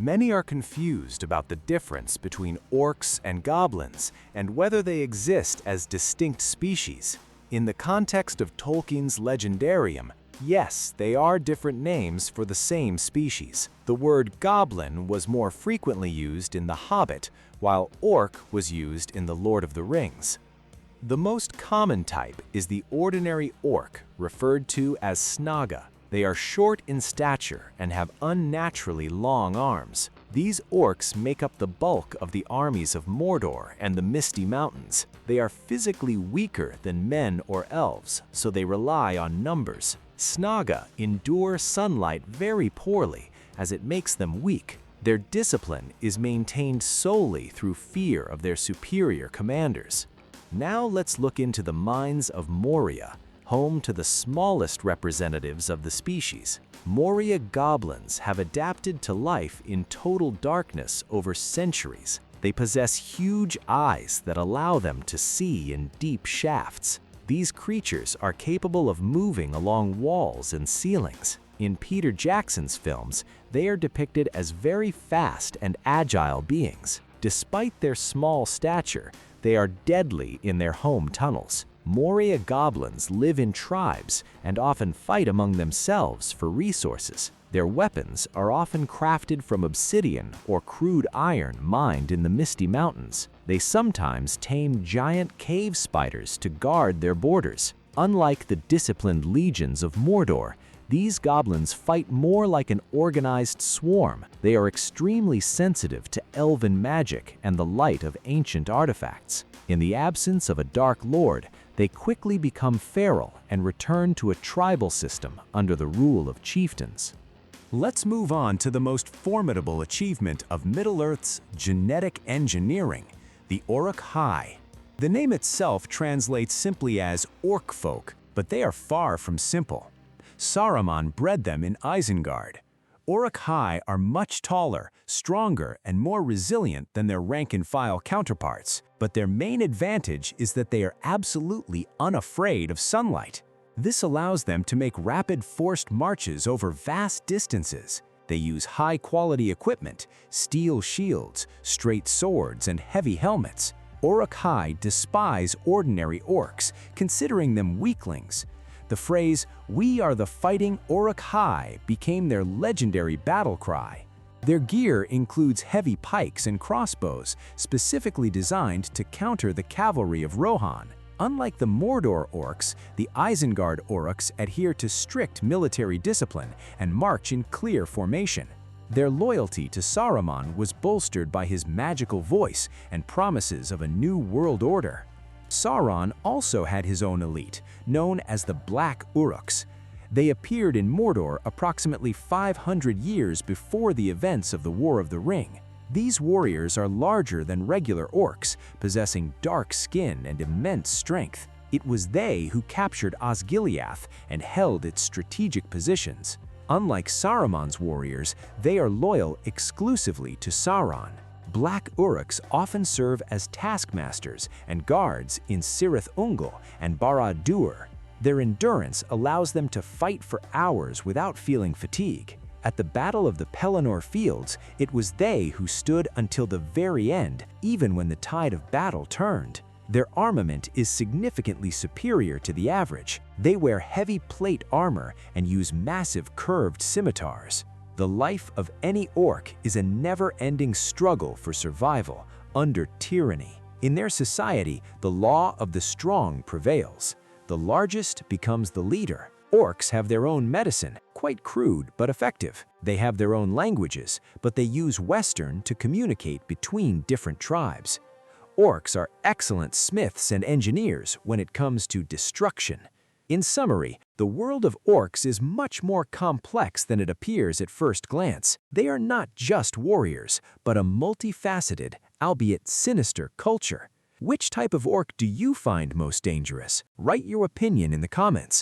Many are confused about the difference between orcs and goblins and whether they exist as distinct species. In the context of Tolkien's legendarium, yes, they are different names for the same species. The word goblin was more frequently used in The Hobbit, while orc was used in The Lord of the Rings. The most common type is the ordinary orc, referred to as snaga. They are short in stature and have unnaturally long arms. These orcs make up the bulk of the armies of Mordor and the Misty Mountains. They are physically weaker than men or elves, so they rely on numbers. Snaga endure sunlight very poorly, as it makes them weak. Their discipline is maintained solely through fear of their superior commanders. Now let's look into the mines of Moria, home to the smallest representatives of the species. Moria goblins have adapted to life in total darkness over centuries. They possess huge eyes that allow them to see in deep shafts. These creatures are capable of moving along walls and ceilings. In Peter Jackson's films, they are depicted as very fast and agile beings. Despite their small stature, they are deadly in their home tunnels. Moria goblins live in tribes and often fight among themselves for resources. Their weapons are often crafted from obsidian or crude iron mined in the Misty Mountains. They sometimes tame giant cave spiders to guard their borders. Unlike the disciplined legions of Mordor, these goblins fight more like an organized swarm. They are extremely sensitive to elven magic and the light of ancient artifacts. In the absence of a Dark Lord, they quickly become feral and return to a tribal system under the rule of chieftains. Let's move on to the most formidable achievement of Middle-earth's genetic engineering, the Uruk-hai. The name itself translates simply as orc folk, but they are far from simple. Saruman bred them in Isengard. Uruk-hai are much taller, stronger, and more resilient than their rank-and-file counterparts, but their main advantage is that they are absolutely unafraid of sunlight. This allows them to make rapid forced marches over vast distances. They use high-quality equipment, steel shields, straight swords, and heavy helmets. Uruk-hai despise ordinary orcs, considering them weaklings. The phrase, "We are the fighting Uruk-hai," became their legendary battle cry. Their gear includes heavy pikes and crossbows, specifically designed to counter the cavalry of Rohan. Unlike the Mordor orcs, the Isengard orcs adhere to strict military discipline and march in clear formation. Their loyalty to Saruman was bolstered by his magical voice and promises of a new world order. Sauron also had his own elite, known as the Black Uruks. They appeared in Mordor approximately 500 years before the events of the War of the Ring. These warriors are larger than regular orcs, possessing dark skin and immense strength. It was they who captured Osgiliath and held its strategic positions. Unlike Saruman's warriors, they are loyal exclusively to Sauron. Black Uruks often serve as taskmasters and guards in Cirith Ungol and Barad-dûr. Their endurance allows them to fight for hours without feeling fatigue. At the Battle of the Pelennor Fields, it was they who stood until the very end, even when the tide of battle turned. Their armament is significantly superior to the average. They wear heavy plate armor and use massive curved scimitars. The life of any orc is a never-ending struggle for survival under tyranny. In their society, the law of the strong prevails. The largest becomes the leader. Orcs have their own medicine, quite crude but effective. They have their own languages, but they use Western to communicate between different tribes. Orcs are excellent smiths and engineers when it comes to destruction. In summary, the world of orcs is much more complex than it appears at first glance. They are not just warriors, but a multifaceted, albeit sinister culture. Which type of orc do you find most dangerous? Write your opinion in the comments.